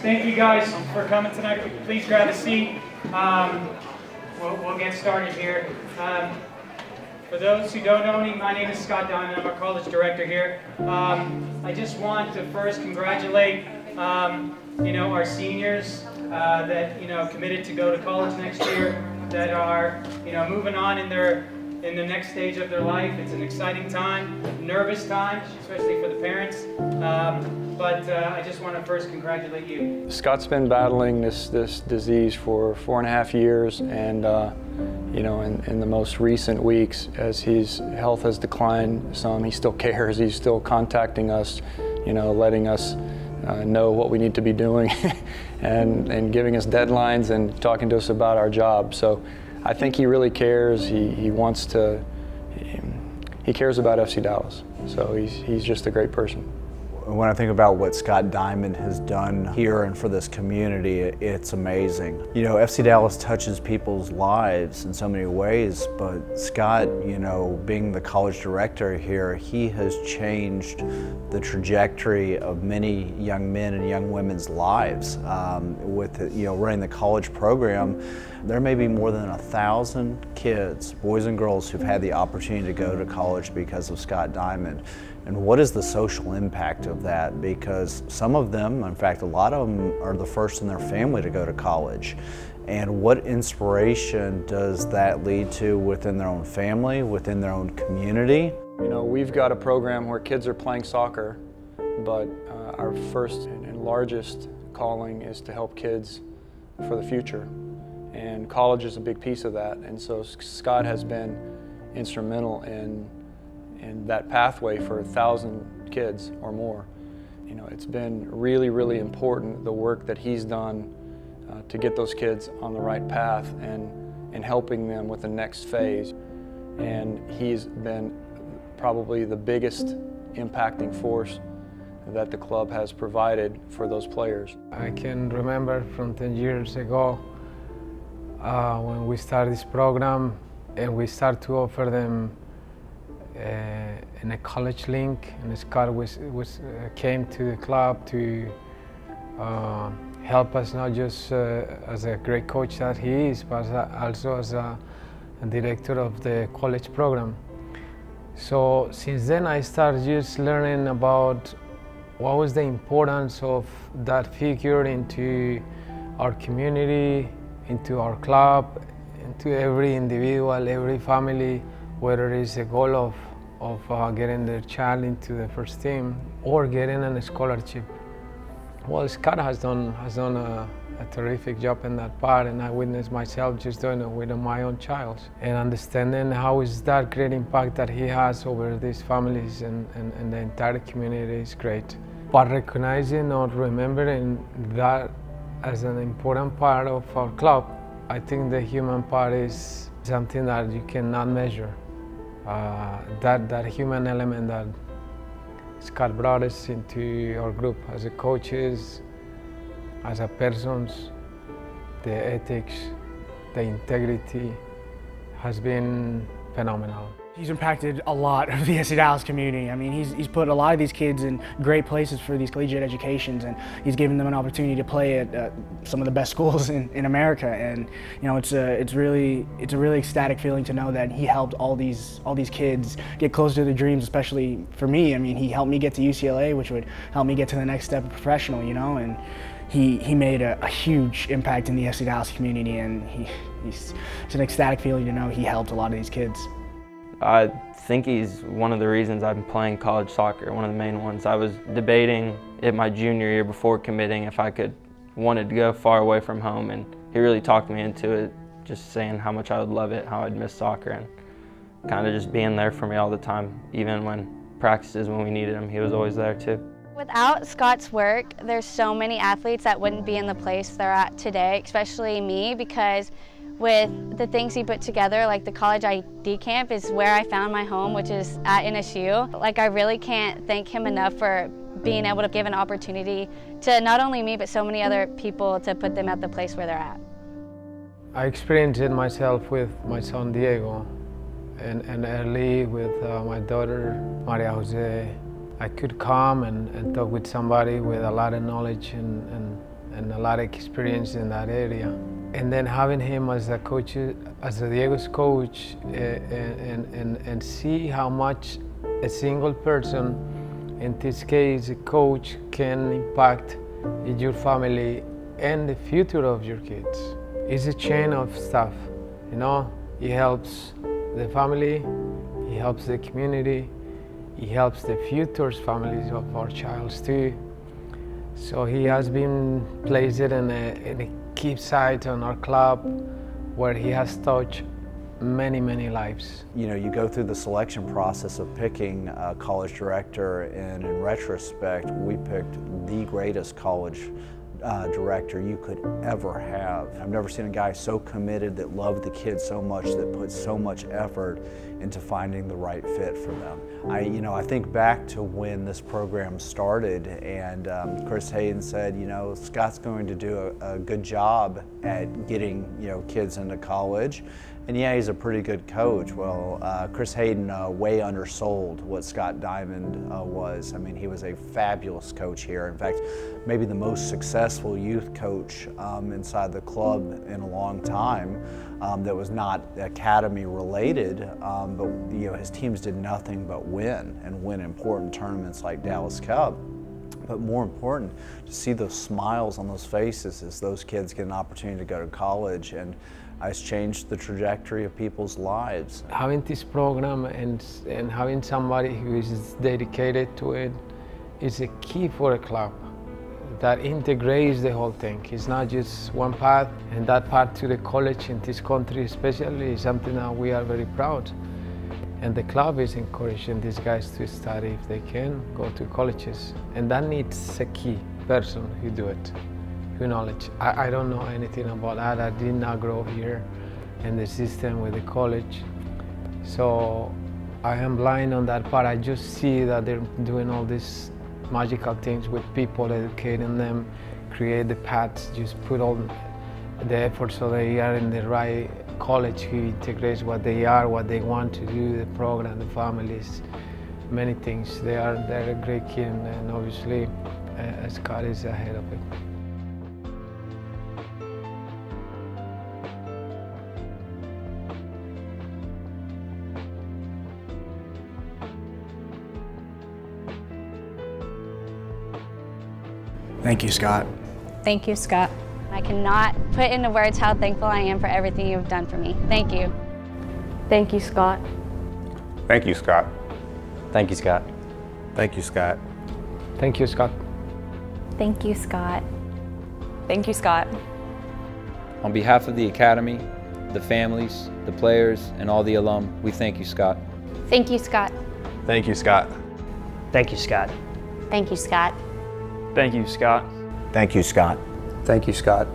Thank you guys for coming tonight. Please grab a seat. We'll get started here. For those who don't know me, my name is Scott Dymond. I'm our college director here. I just want to first congratulate our seniors that committed to go to college next year, that are moving on in the next stage of their life. It's an exciting time, nervous time, especially for the parents. But I just want to first congratulate you. Scott's been battling this disease for 4.5 years, and in the most recent weeks, as his health has declined some, he still cares. He's still contacting us, letting us know what we need to be doing, and giving us deadlines and talking to us about our job. So I think he really cares. He wants to. He cares about FC Dallas. So he's just a great person. When I think about what Scott Dymond has done here and for this community, it's amazing. FC Dallas touches people's lives in so many ways, but Scott, being the college director here, he has changed the trajectory of many young men and young women's lives. With running the college program, there may be more than 1,000 kids, boys and girls, who've had the opportunity to go to college because of Scott Dymond. And what is the social impact of that? Because some of them, in fact, a lot of them are the first in their family to go to college. And what inspiration does that lead to within their own family, within their own community? We've got a program where kids are playing soccer, but our first and largest calling is to help kids for the future. And college is a big piece of that. And so Scott has been instrumental in that pathway for 1,000 kids or more. It's been really, really important, the work that he's done to get those kids on the right path and helping them with the next phase. And he's been probably the biggest impacting force that the club has provided for those players. I can remember from 10 years ago when we started this program, and we started to offer them in a college link, and Scott came to the club to help us, not just as a great coach that he is, but also as a director of the college program. So since then I started just learning about what was the importance of that figure into our community, into our club, into every individual, every family, whether it's a goal of getting their child into the first team or getting a scholarship. Well, Scott has done a terrific job in that part, and I witnessed myself just doing it with my own child. And understanding how is that great impact that he has over these families and the entire community is great. But recognizing or remembering that as an important part of our club, I think the human part is something that you cannot measure. That human element that Scott brought us into our group as a coaches, as a persons, the ethics, the integrity has been phenomenal. He's impacted a lot of the FC Dallas community. I mean, he's put a lot of these kids in great places for these collegiate educations, and he's given them an opportunity to play at some of the best schools in America. And it's a really ecstatic feeling to know that he helped all these kids get closer to their dreams. Especially for me, I mean, he helped me get to UCLA, which would help me get to the next step of professional. And he made a huge impact in the FC Dallas community, and it's an ecstatic feeling to know he helped a lot of these kids. I think he's one of the reasons I've been playing college soccer, one of the main ones. I was debating it my junior year before committing if I wanted to go far away from home, and he really talked me into it, just saying how much I would love it, how I'd miss soccer, and kind of just being there for me all the time. Even when practices, when we needed him, he was always there too. Without Scott's work, there's so many athletes that wouldn't be in the place they're at today, especially me, because with the things he put together, like the college ID camp is where I found my home, which is at NSU. Like, I really can't thank him enough for being able to give an opportunity to not only me, but so many other people, to put them at the place where they're at. I experienced it myself with my son Diego, and early with my daughter Maria Jose. I could come and talk with somebody with a lot of knowledge and and a lot of experience in that area. And then having him as a coach, as a Diego's coach, and see how much a single person, in this case a coach, can impact your family and the future of your kids. It's a chain of stuff, you know. He helps the family, he helps the community, he helps the future families of our child too. So he has been placed in a key site on our club where he has touched many, many lives. You know, you go through the selection process of picking a college director, and in retrospect, we picked the greatest college director you could ever have. I've never seen a guy so committed, that loved the kids so much, that put so much effort into finding the right fit for them. I think back to when this program started, and Chris Hayden said, Scott's going to do a good job at getting, kids into college. And yeah, he's a pretty good coach. Well, Chris Hayden way undersold what Scott Dymond was. I mean, he was a fabulous coach here. In fact, maybe the most successful youth coach inside the club in a long time that was not academy related, but his teams did nothing but win, and win important tournaments like Dallas Cup. But more important, to see those smiles on those faces as those kids get an opportunity to go to college, and it's changed the trajectory of people's lives. Having this program and having somebody who is dedicated to it is a key for a club that integrates the whole thing. It's not just one path, and that path to the college in this country especially is something that we are very proud. And the club is encouraging these guys to study if they can, go to colleges. And that needs a key person who do it, who knowledge. I don't know anything about that. I did not grow here in the system with the college. So I am blind on that part. I just see that they're doing all these magical things with people, educating them, create the paths, just put all the effort so they are in the right college who integrates what they are, what they want to do, the program, the families, many things. They're a great kid, and obviously Scott is ahead of it. Thank you, Scott. Thank you, Scott. I cannot put into words how thankful I am for everything you've done for me. Thank you. Thank you, Scott. Thank you, Scott. Thank you, Scott. Thank you, Scott. Thank you, Scott. Thank you, Scott. Thank you, Scott. On behalf of the Academy, the families, the players, and all the alum, we thank you, Scott. Thank you, Scott. Thank you, Scott. Thank you, Scott. Thank you, Scott. Thank you, Scott. Thank you, Scott. Thank you, Scott.